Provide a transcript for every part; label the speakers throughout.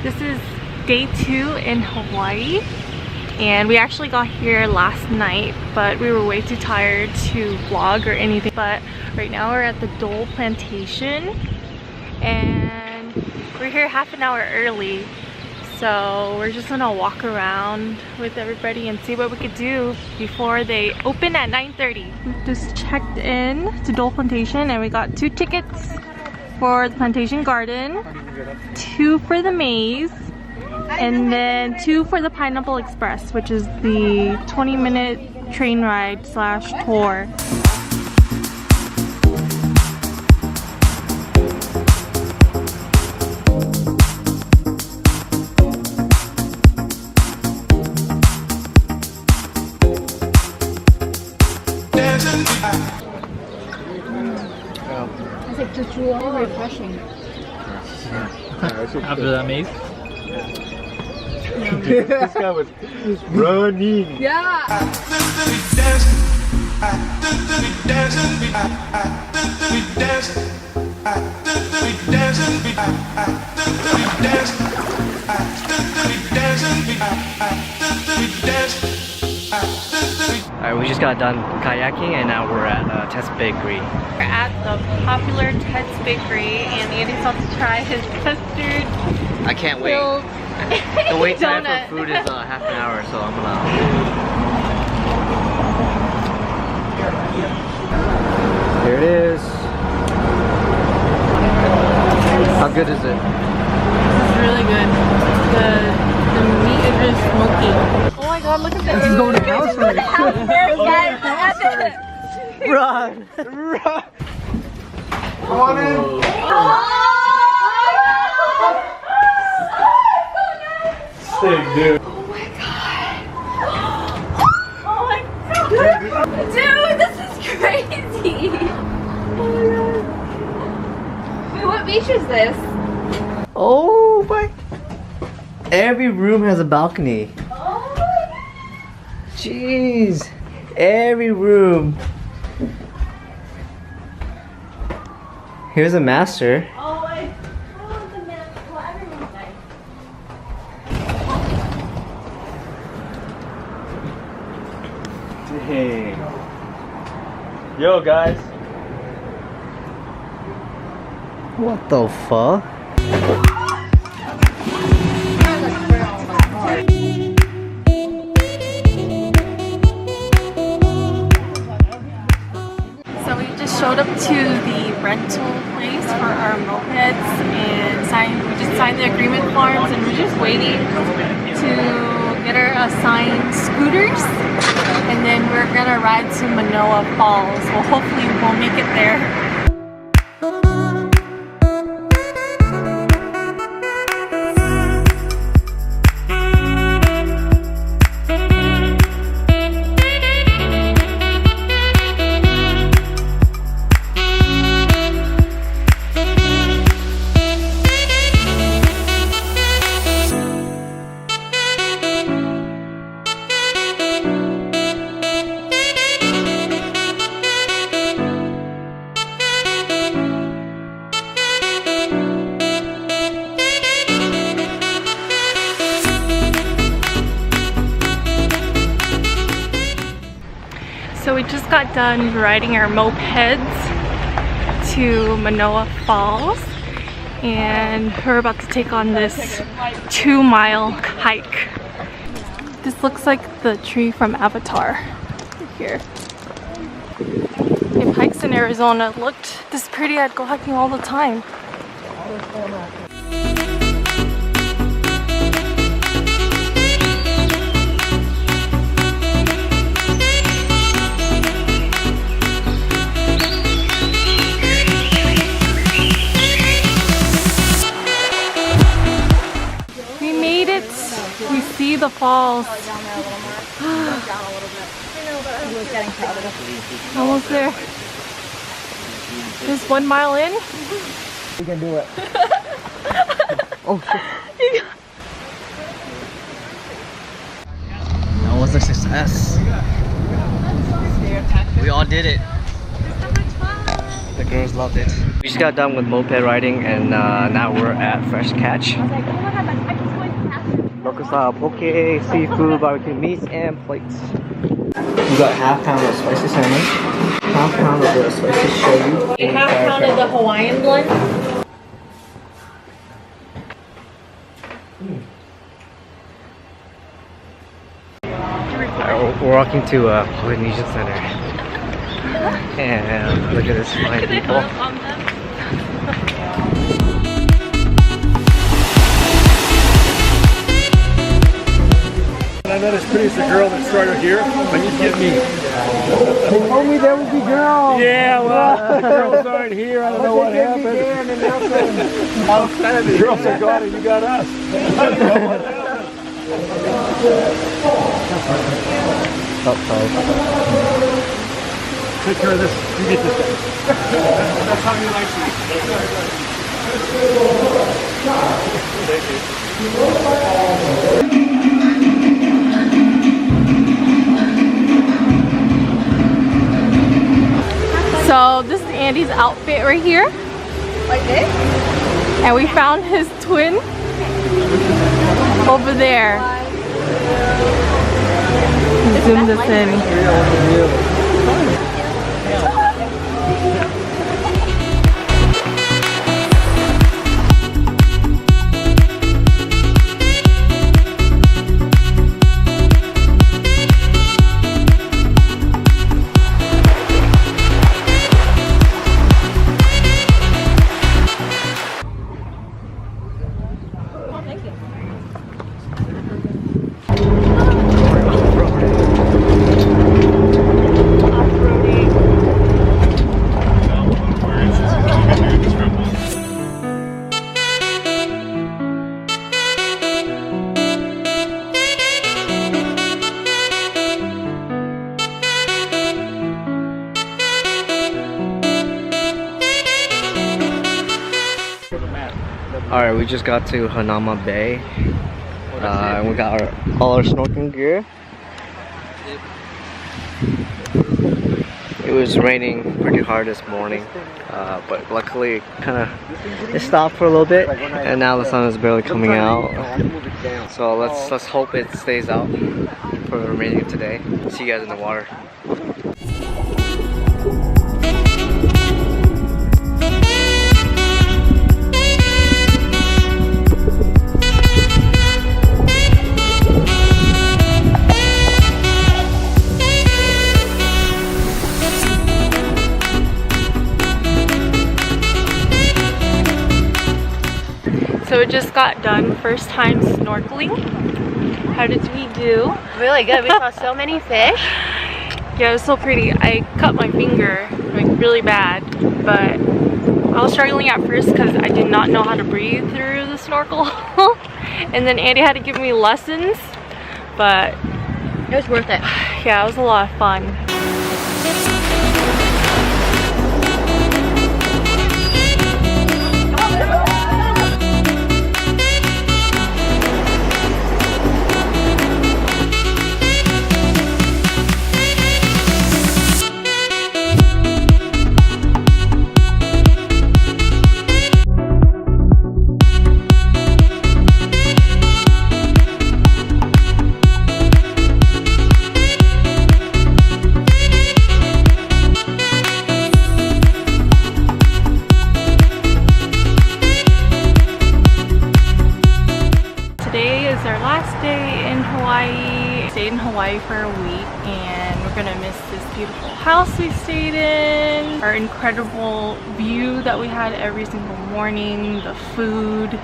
Speaker 1: This is day 2 in Hawaii, and we actually got here last night, but we were way too tired to vlog or anything. But right now we're at the Dole Plantation, and we're here half an hour early. So we're just gonna walk around with everybody and see what we could do before they open at 9:30. We just checked in to Dole Plantation and we got 2 tickets for the Plantation Garden, 2 for the maze, and then 2 for the Pineapple Express, which is the 20-minute train ride / tour.
Speaker 2: It's like very refreshing.
Speaker 3: After that maze?
Speaker 4: This guy was running.
Speaker 2: Yeah.
Speaker 3: Alright, we just got done kayaking and now we're at Ted's Bakery.
Speaker 1: We're at the popular Ted's Bakery and Andy's about to try his custard.
Speaker 3: I can't wait. The wait time for food is half an hour, so I'm gonna... Here it is. How good is it?
Speaker 1: It's really good. The meat is just smoky. Oh my god, look at this.
Speaker 4: This is going to house first.
Speaker 3: Run!
Speaker 4: Run! Come on in. Sick, dude.
Speaker 2: Oh my god. Dude, this is crazy. Wait, what beach is this?
Speaker 3: Oh my... Every room has a balcony.
Speaker 2: Oh my god.
Speaker 3: Jeez. Every room. Here's a master.
Speaker 2: Oh my god, the man. Well, everyone's nice.
Speaker 4: Dang. Yo, guys.
Speaker 3: What the fuck?
Speaker 1: So we just showed up to the rental place for our mopeds and we just signed the agreement forms, and we're just waiting to get our assigned scooters, and then we're gonna ride to Manoa Falls. Well, hopefully we'll make it there. So we just got done riding our mopeds to Manoa Falls, and we're about to take on this 2-mile hike. This looks like the tree from Avatar here. If hikes in Arizona looked this pretty, I'd go hiking all the time. falls.
Speaker 2: Down there a little more. Down a little bit. I know, but it was getting crowded.
Speaker 1: Almost there. Just 1 mile in.
Speaker 3: We can do it. Oh shit. That was a success. We all did it. The girls loved it. We just got done with moped riding and now we're at Fresh Catch. Local style poke, seafood, barbecue meats, and plates. We got half pound of spicy salmon, half pound of the spicy shoyu,
Speaker 1: A half pound of the Hawaiian blend.
Speaker 3: We're walking to Polynesian Center. And look at this fine people.
Speaker 4: I'm not as pretty as the girl that started here, but you get me.
Speaker 3: They told me there would be girls.
Speaker 4: Yeah, well, the girls aren't here. I don't know what happened. The girls are gone and you got us. Take care of this. You get this guy. That's how you like me. Thank you.
Speaker 1: So this is Andy's outfit right here.
Speaker 2: Like this?
Speaker 1: And we found his twin over there. Zoom this in.
Speaker 3: Alright, we just got to Hanama Bay. And we got all our snorkeling gear. It was raining pretty hard this morning, but luckily it stopped for a little bit, and now the sun is barely coming out. So let's hope it stays out for the remaining of today. See you guys in the water.
Speaker 1: So we just got done, first time snorkeling. How did we do?
Speaker 2: Really good. We saw so many fish.
Speaker 1: Yeah, it was so pretty. I cut my finger like really bad, but I was struggling at first because I did not know how to breathe through the snorkel. And then Andy had to give me lessons, but
Speaker 2: It was worth it.
Speaker 1: yeah, it was a lot of fun. Our last day in Hawaii. Stayed in Hawaii for a week and we're gonna miss this beautiful house we stayed in, our incredible view that we had every single morning, the food,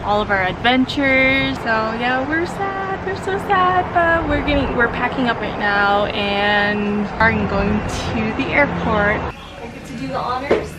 Speaker 1: all of our adventures. So yeah, we're sad, we're so sad, but we're packing up right now and are going to the airport. I get to do the honors.